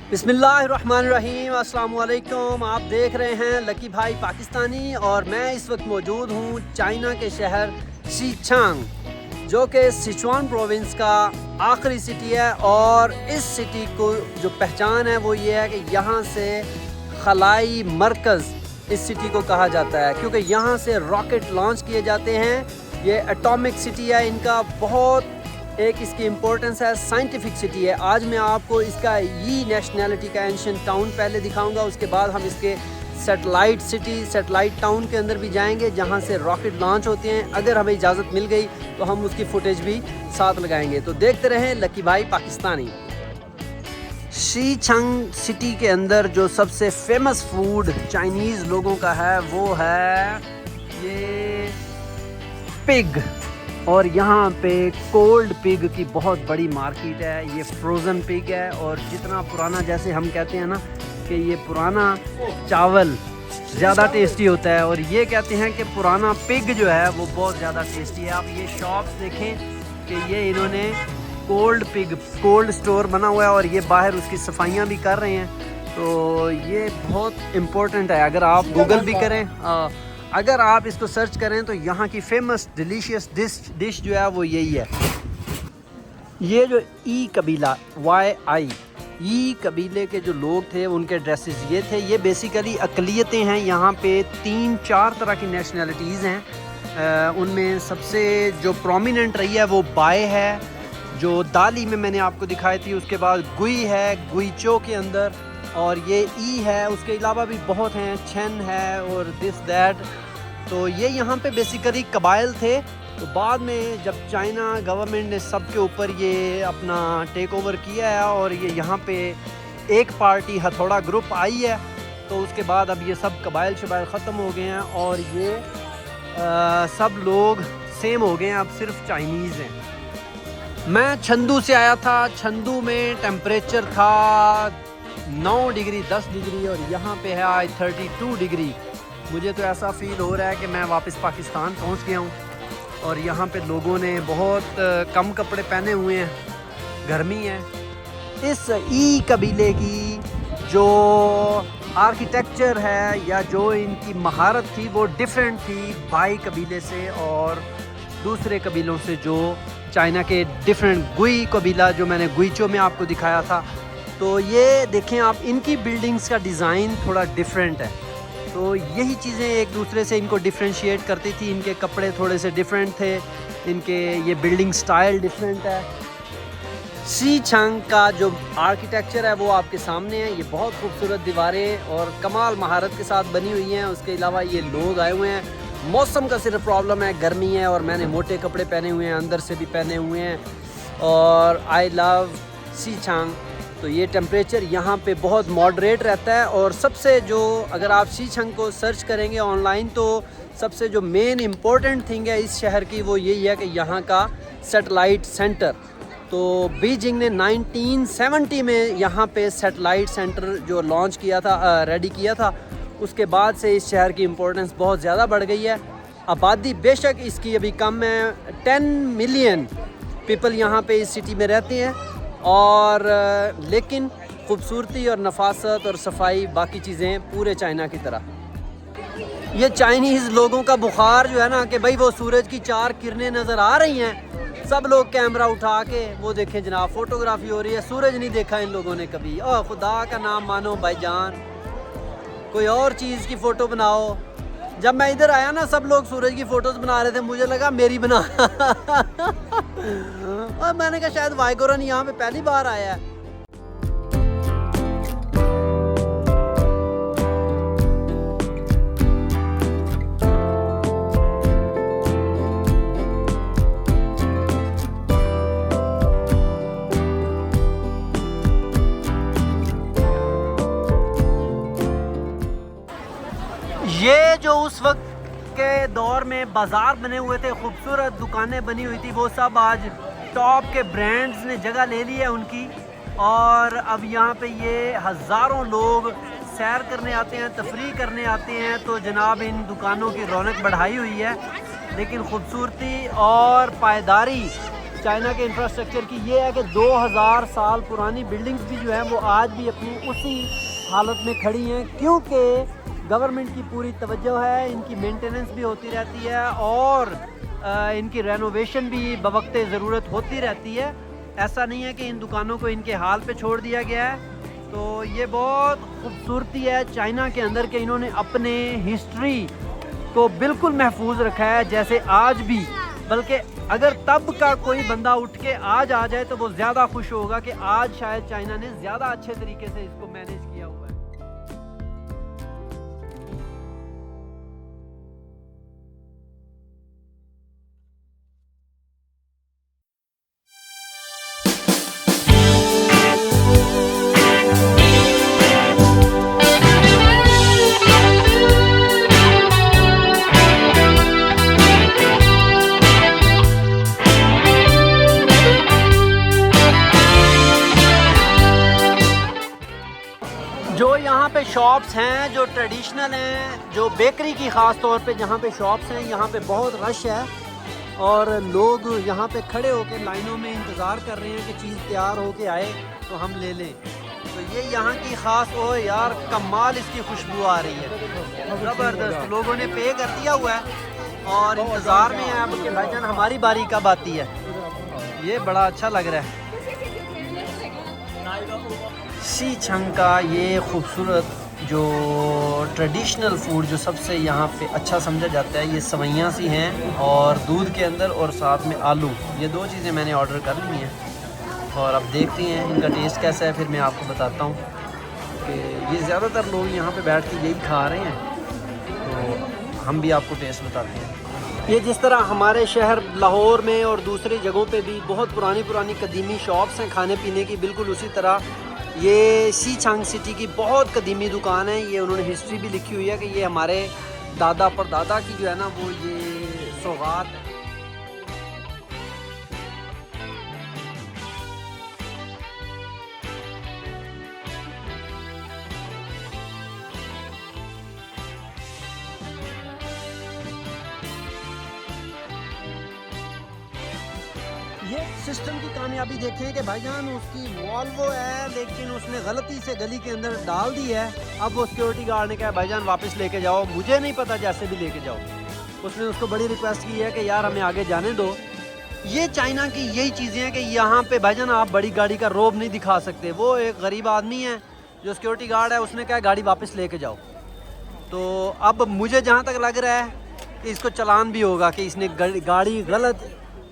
बिस्मिल्लाहिर्रहमानिर्रहीम, अस्सलाम वालेकुम। आप देख रहे हैं लकी भाई पाकिस्तानी और मैं इस वक्त मौजूद हूँ चाइना के शहर शीचांग, जो कि सिचुआन प्रोविंस का आखिरी सिटी है। और इस सिटी को जो पहचान है वो ये है कि यहाँ से खलाई मरकज़ इस सिटी को कहा जाता है, क्योंकि यहाँ से रॉकेट लॉन्च किए जाते हैं। ये एटॉमिक सिटी है, इनका बहुत एक इसकी इम्पोर्टेंस है, साइंटिफिक सिटी है। आज मैं आपको इसका ये नेशनैलिटी का एंशिएंट टाउन पहले दिखाऊंगा, उसके बाद हम इसके सैटेलाइट सिटी, सैटेलाइट टाउन के अंदर भी जाएंगे जहां से रॉकेट लॉन्च होते हैं। अगर हमें इजाज़त मिल गई तो हम उसकी फुटेज भी साथ लगाएंगे। तो देखते रहें लकी भाई पाकिस्तानी। शीचांग सिटी के अंदर जो सबसे फेमस फूड चाइनीज़ लोगों का है वो है ये पिग, और यहाँ पे कोल्ड पिग की बहुत बड़ी मार्केट है। ये फ्रोज़न पिग है, और जितना पुराना, जैसे हम कहते हैं ना कि ये पुराना चावल ज़्यादा टेस्टी होता है, और ये कहते हैं कि पुराना पिग जो है वो बहुत ज़्यादा टेस्टी है। आप ये शॉप्स देखें कि ये इन्होंने कोल्ड पिग, कोल्ड स्टोर बना हुआ है, और ये बाहर उसकी सफाइयाँ भी कर रहे हैं। तो ये बहुत इम्पोर्टेंट है। अगर आप गूगल भी करें, अगर आप इसको सर्च करें तो यहाँ की फेमस डिलीशियस डिश जो है वो यही है। ये जो ई कबीला YI ई कबीले के जो लोग थे उनके ड्रेसेस ये थे। ये बेसिकली अकलियतें हैं, यहाँ पे 3-4 तरह की नेशनैलिटीज़ हैं। उनमें सबसे जो प्रोमिनेंट रही है वो बाय है, जो दाली में मैंने आपको दिखाई थी। उसके बाद गुई है, गुईचो के अंदर, और ये ई है। उसके अलावा भी बहुत हैं, छन है और दिस दैट। तो ये यहाँ पे बेसिकली कबाइल थे। तो बाद में जब चाइना गवर्नमेंट ने सब के ऊपर ये अपना टेक ओवर किया है, और ये यहाँ पे एक पार्टी हथौड़ा ग्रुप आई है, तो उसके बाद अब ये सब कबाइल शबाइल ख़त्म हो गए हैं, और ये सब लोग सेम हो गए हैं, अब सिर्फ चाइनीज़ हैं। मैं चंदू से आया था। चंदू में टेम्परेचर था 9 डिग्री 10 डिग्री, और यहाँ पे है आज 32 डिग्री। मुझे तो ऐसा फील हो रहा है कि मैं वापस पाकिस्तान पहुँच गया हूँ। और यहाँ पे लोगों ने बहुत कम कपड़े पहने हुए हैं, गर्मी है। इस ई कबीले की जो आर्किटेक्चर है या जो इनकी महारत थी वो डिफरेंट थी बाई कबीले से और दूसरे कबीलों से, जो चाइना के डिफरेंट गुई कबीला जो मैंने गुईचो में आपको दिखाया था। तो ये देखें आप, इनकी बिल्डिंग्स का डिज़ाइन थोड़ा डिफरेंट है। तो यही चीज़ें एक दूसरे से इनको डिफ्रेंशिएट करती थी। इनके कपड़े थोड़े से डिफरेंट थे, इनके ये बिल्डिंग स्टाइल डिफरेंट है। शीचांग का जो आर्किटेक्चर है वो आपके सामने है। ये बहुत खूबसूरत दीवारें और कमाल महारत के साथ बनी हुई हैं। उसके अलावा ये लोग आए हुए हैं। मौसम का सिर्फ प्रॉब्लम है, गर्मी है, और मैंने मोटे कपड़े पहने हुए हैं, अंदर से भी पहने हुए हैं। और आई लव शीचांग। तो ये टेम्परेचर यहाँ पे बहुत मॉडरेट रहता है। और सबसे जो, अगर आप शीचांग को सर्च करेंगे ऑनलाइन, तो सबसे जो मेन इम्पोर्टेंट थिंग है इस शहर की वो यही है कि यहाँ का सैटेलाइट सेंटर। तो बीजिंग ने 1970 में यहाँ पे सैटेलाइट सेंटर जो लॉन्च किया था, रेडी किया था, उसके बाद से इस शहर की इम्पोर्टेंस बहुत ज़्यादा बढ़ गई है। आबादी बेशक इसकी अभी कम है, 10 मिलियन पीपल यहाँ पे इस सिटी में रहते हैं, और लेकिन खूबसूरती और नफासत और सफाई बाकी चीज़ें पूरे चाइना की तरह। ये चाइनीज़ लोगों का बुखार जो है ना, कि भाई वो सूरज की 4 किरणें नज़र आ रही हैं, सब लोग कैमरा उठा के वो देखें जनाब, फ़ोटोग्राफी हो रही है। सूरज नहीं देखा इन लोगों ने कभी। ओह खुदा का नाम मानो भाईजान, कोई और चीज़ की फ़ोटो बनाओ। जब मैं इधर आया ना, सब लोग सूरज की फ़ोटोज़ बना रहे थे, मुझे लगा मेरी बना। और मैंने कहा शायद वाइगोरन यहाँ पे पहली बार आया है। ये जो उस वक्त के दौर में बाज़ार बने हुए थे, खूबसूरत दुकानें बनी हुई थी, वो सब आज टॉप के ब्रांड्स ने जगह ले ली है उनकी। और अब यहाँ पे ये हज़ारों लोग सैर करने आते हैं, तफरीह करने आते हैं। तो जनाब इन दुकानों की रौनक बढ़ाई हुई है, लेकिन खूबसूरती और पायदारी चाइना के इंफ्रास्ट्रक्चर की ये है कि 2000 साल पुरानी बिल्डिंग्स भी जो हैं वो आज भी अपनी उसी हालत में खड़ी हैं, क्योंकि गवर्नमेंट की पूरी तवज्जो है, इनकी मेंटेनेंस भी होती रहती है और इनकी रेनोवेशन भी बवक्त ज़रूरत होती रहती है। ऐसा नहीं है कि इन दुकानों को इनके हाल पे छोड़ दिया गया है। तो ये बहुत खूबसूरती है चाइना के अंदर कि इन्होंने अपने हिस्ट्री को बिल्कुल महफूज रखा है जैसे आज भी, बल्कि अगर तब का कोई बंदा उठ के आज आ जाए तो वो ज़्यादा खुश होगा कि आज शायद चाइना ने ज़्यादा अच्छे तरीके से इसको मैनेज किया हुआ है। जो यहाँ पे शॉप्स हैं जो ट्रेडिशनल हैं, जो बेकरी की ख़ास तौर पे जहाँ पे शॉप्स हैं, यहाँ पे बहुत रश है और लोग यहाँ पे खड़े होकर लाइनों में इंतज़ार कर रहे हैं कि चीज़ तैयार होके आए तो हम ले लें। तो ये यहाँ की ख़ास, ओ यार कमाल इसकी खुशबू आ रही है, ज़बरदस्त। लोगों ने पे कर दिया हुआ है और इंतज़ार में है अब कि भाईजान हमारी बारी कब आती है। ये बड़ा अच्छा लग रहा है। सी छंग का ये खूबसूरत जो ट्रेडिशनल फूड जो सबसे यहाँ पे अच्छा समझा जाता है, ये सवैयाँ सी हैं और दूध के अंदर और साथ में आलू, ये दो चीज़ें मैंने ऑर्डर कर ली हैं और अब देखते हैं इनका टेस्ट कैसा है, फिर मैं आपको बताता हूँ कि ये ज़्यादातर लोग यहाँ पे बैठ के यही खा रहे हैं, तो हम भी आपको टेस्ट बताते हैं। ये जिस तरह हमारे शहर लाहौर में और दूसरी जगहों पे भी बहुत पुरानी कदीमी शॉप्स हैं खाने पीने की, बिल्कुल उसी तरह ये सी छांग सिटी की बहुत कदीमी दुकान है। ये उन्होंने हिस्ट्री भी लिखी हुई है कि ये हमारे दादा परदादा की जो है ना वो ये सौगात है। ये सिस्टम की कामयाबी देखें कि भाईजान उसकी वॉल्वो है लेकिन उसने गलती से गली के अंदर डाल दी है। अब वो सिक्योरिटी गार्ड ने कहा भाईजान वापस लेके जाओ, मुझे नहीं पता, जैसे भी लेके जाओ। उसने उसको बड़ी रिक्वेस्ट की है कि यार हमें आगे जाने दो। ये चाइना की यही चीज़ें हैं कि यहाँ पे भाईजान आप बड़ी गाड़ी का रोब नहीं दिखा सकते। वो एक गरीब आदमी है जो सिक्योरिटी गार्ड है, उसने कहा गाड़ी वापस लेके जाओ। तो अब मुझे जहाँ तक लग रहा है कि इसको चालान भी होगा कि इसने गाड़ी गलत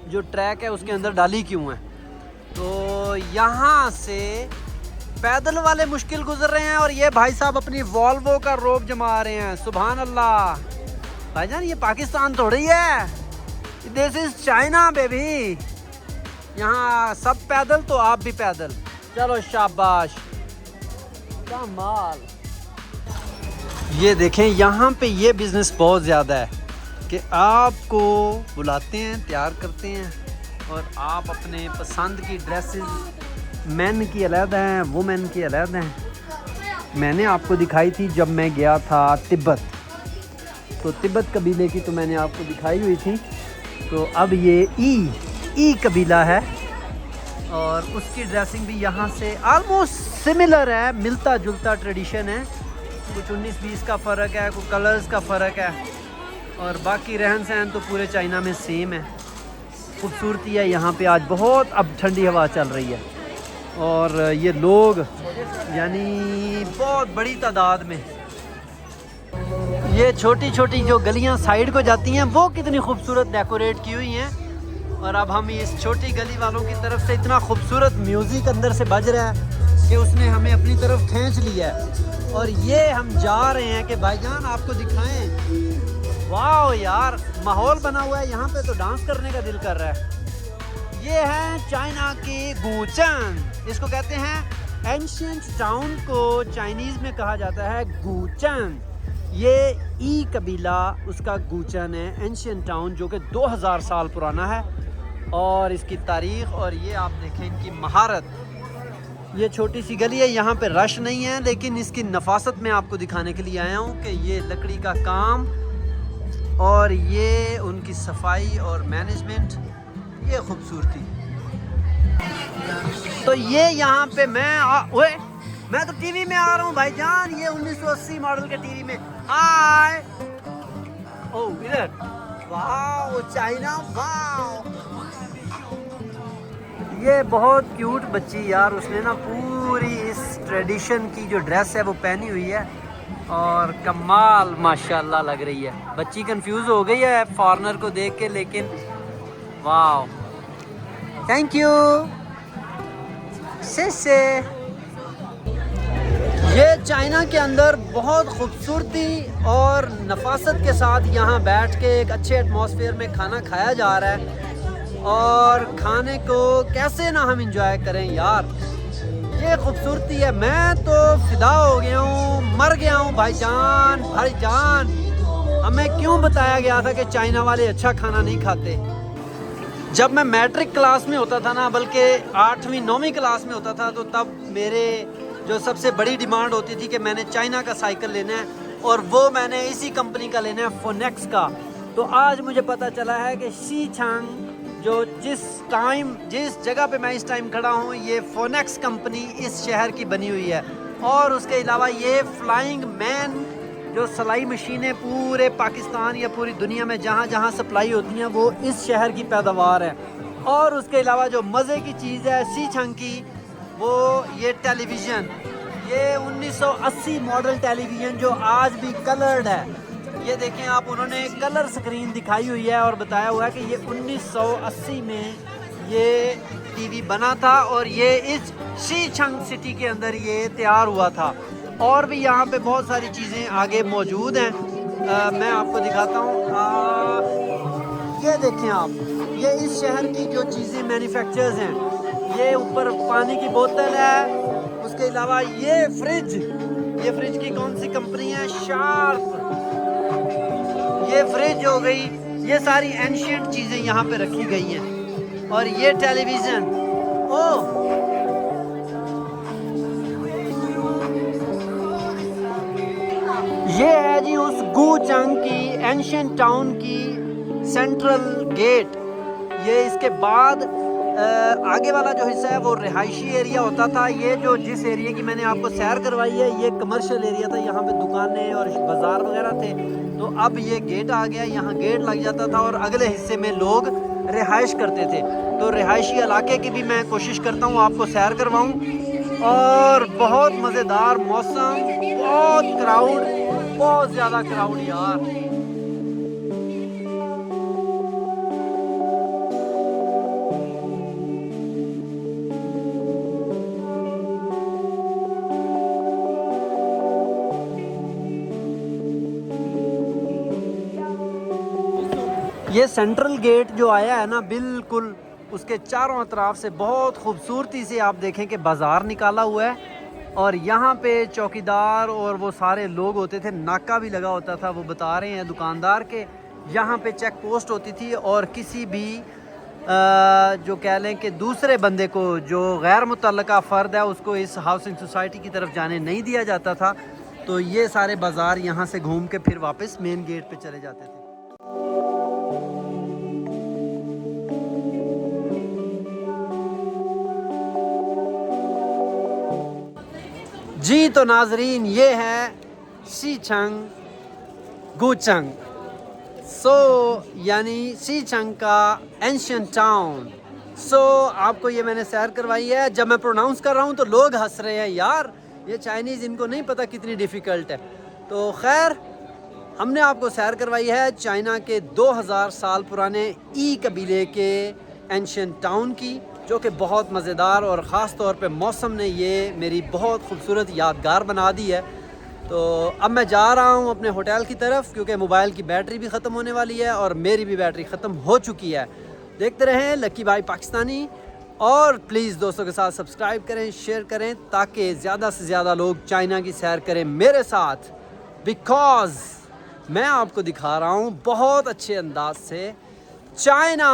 जो ट्रैक है उसके अंदर डाली क्यों है। तो यहाँ से पैदल वाले मुश्किल गुजर रहे हैं और ये भाई साहब अपनी वॉल्वो का रोब जमा रहे हैं। सुभान अल्लाह। भाईजान ये पाकिस्तान थोड़ी है, दिस इज चाइना बेबी। यहाँ सब पैदल तो आप भी पैदल। चलो शाबाश, कमाल। ये देखें यहाँ पे ये बिज़नेस बहुत ज़्यादा है कि आपको बुलाते हैं, तैयार करते हैं और आप अपने पसंद की ड्रेसेस, मेन की अलग हैं, वुमेन की अलग हैं। मैंने आपको दिखाई थी जब मैं गया था तिब्बत, तो तिब्बत कबीले की तो मैंने आपको दिखाई हुई थी। तो अब ये ई कबीला है और उसकी ड्रेसिंग भी यहाँ से आलमोस्ट सिमिलर है, मिलता जुलता ट्रेडिशन है। कुछ 19-20 का फ़र्क है, कुछ कलर्स का फ़र्क है और बाकी रहन सहन तो पूरे चाइना में सेम है। खूबसूरती है यहाँ पे। आज बहुत अब ठंडी हवा चल रही है और ये लोग यानी बहुत बड़ी तादाद में, ये छोटी छोटी जो गलियाँ साइड को जाती हैं वो कितनी खूबसूरत डेकोरेट की हुई हैं। और अब हम इस छोटी गली वालों की तरफ से इतना खूबसूरत म्यूज़िक अंदर से बज रहा है कि उसने हमें अपनी तरफ खींच लिया है और ये हम जा रहे हैं कि भाईजान आपको दिखाएं। वाह यार, माहौल बना हुआ है यहाँ पे तो डांस करने का दिल कर रहा है। ये है चाइना की गूचन, इसको कहते हैं एंशिएंट टाउन को चाइनीज़ में कहा जाता है गूचन। ये ई कबीला उसका गूचन है, एंशिएंट टाउन जो कि 2000 साल पुराना है। और इसकी तारीख़ और ये आप देखें इनकी महारत। ये छोटी सी गली है, यहाँ पे रश नहीं है, लेकिन इसकी नफासत मैं आपको दिखाने के लिए आया हूँ कि ये लकड़ी का काम और ये उनकी सफाई और मैनेजमेंट, ये खूबसूरती। तो ये यहाँ पे मैं तो टीवी में आ रहा हूँ भाईजान, ये 1980 मॉडल के टीवी में। हाय ओ इधर, वाओ चाइना, वाओ। ये बहुत क्यूट बच्ची यार, उसने ना पूरी इस ट्रेडिशन की जो ड्रेस है वो पहनी हुई है और कमाल माशाल्लाह लग रही है। बच्ची कंफ्यूज हो गई है फॉरेनर को देख के, लेकिन वाओ, थैंक यू से। ये चाइना के अंदर बहुत खूबसूरती और नफासत के साथ यहाँ बैठ के एक अच्छे एटमॉस्फेयर में खाना खाया जा रहा है। और खाने को कैसे ना हम इंजॉय करें यार, ये खूबसूरती है। मैं तो फिदा हो गया हूँ, मर गया हूँ भाईजान। भाईजान, हमें क्यों बताया गया था कि चाइना वाले अच्छा खाना नहीं खाते। जब मैं मैट्रिक क्लास में होता था ना, बल्कि 8वीं 9वीं क्लास में होता था, तो तब मेरे जो सबसे बड़ी डिमांड होती थी कि मैंने चाइना का साइकिल लेना है, और वो मैंने इसी कंपनी का लेना है, फोनेक्स का। तो आज मुझे पता चला है कि शीचांग, जो जिस जगह पे मैं इस टाइम खड़ा हूँ, ये फोनेक्स कंपनी इस शहर की बनी हुई है। और उसके अलावा ये फ्लाइंग मैन जो सिलाई मशीनें पूरे पाकिस्तान या पूरी दुनिया में जहाँ जहाँ सप्लाई होती हैं, वो इस शहर की पैदावार है। और उसके अलावा जो मज़े की चीज़ है शीचांग की, वो ये टेलीविज़न, ये 1980 मॉडल टेलीविज़न जो आज भी कलर्ड है। ये देखें आप, उन्होंने कलर स्क्रीन दिखाई हुई है और बताया हुआ है कि ये 1980 में ये टीवी बना था और ये इस शीचांग सिटी के अंदर ये तैयार हुआ था। और भी यहाँ पे बहुत सारी चीज़ें आगे मौजूद हैं, मैं आपको दिखाता हूँ। ये देखें आप, ये इस शहर की जो चीज़ें मैन्युफैक्चरर्स हैं, ये ऊपर पानी की बोतल है। उसके अलावा ये फ्रिज की कौन सी कंपनी है, शार्प, ये फ्रिज हो गई। ये सारी एंशिएंट चीज़ें यहाँ पे रखी गई हैं। और ये टेलीविज़न, ओह ये है जी उस गुचांग की एंशिएंट टाउन की सेंट्रल गेट। ये इसके बाद आगे वाला जो हिस्सा है वो रिहायशी एरिया होता था। ये जो जिस एरिया की मैंने आपको सैर करवाई है, ये कमर्शियल एरिया था, यहाँ पे दुकानें और बाज़ार वगैरह थे। तो अब ये गेट आ गया, यहाँ गेट लग जाता था और अगले हिस्से में लोग रिहाइश करते थे। तो रिहायशी इलाके की भी मैं कोशिश करता हूँ आपको सैर करवाऊँ। और बहुत मज़ेदार मौसम, बहुत क्राउड, बहुत ज़्यादा क्राउड यार। ये सेंट्रल गेट जो आया है ना, बिल्कुल उसके चारों अतराफ से बहुत खूबसूरती से आप देखें कि बाज़ार निकाला हुआ है। और यहाँ पे चौकीदार और वो सारे लोग होते थे, नाका भी लगा होता था। वो बता रहे हैं दुकानदार के यहाँ पे चेक पोस्ट होती थी और किसी भी जो कह लें कि दूसरे बंदे को, जो गैर मुतल्लका फ़र्द है, उसको इस हाउसिंग सोसाइटी की तरफ जाने नहीं दिया जाता था। तो ये सारे बाज़ार यहाँ से घूम के फिर वापस मेन गेट पे चले जाते थे। जी तो नाजरीन, ये है शीचांग गुचांग, यानी शीचांग का एंशिएंट टाउन। आपको ये मैंने सैर करवाई है। जब मैं प्रोनाउंस कर रहा हूँ तो लोग हंस रहे हैं यार, ये चाइनीज़ इनको नहीं पता कितनी डिफ़िकल्ट है। तो खैर, हमने आपको सैर करवाई है चाइना के 2000 साल पुराने ई कबीले के एंशिएंट टाउन की, जो कि बहुत मज़ेदार और ख़ास तौर पे मौसम ने ये मेरी बहुत खूबसूरत यादगार बना दी है। तो अब मैं जा रहा हूँ अपने होटल की तरफ, क्योंकि मोबाइल की बैटरी भी ख़त्म होने वाली है और मेरी भी बैटरी ख़त्म हो चुकी है। देखते रहें लकी भाई पाकिस्तानी, और प्लीज़ दोस्तों के साथ सब्सक्राइब करें, शेयर करें, ताकि ज़्यादा से ज़्यादा लोग चाइना की सैर करें मेरे साथ। बिकॉज़ मैं आपको दिखा रहा हूँ बहुत अच्छे अंदाज से चाइना।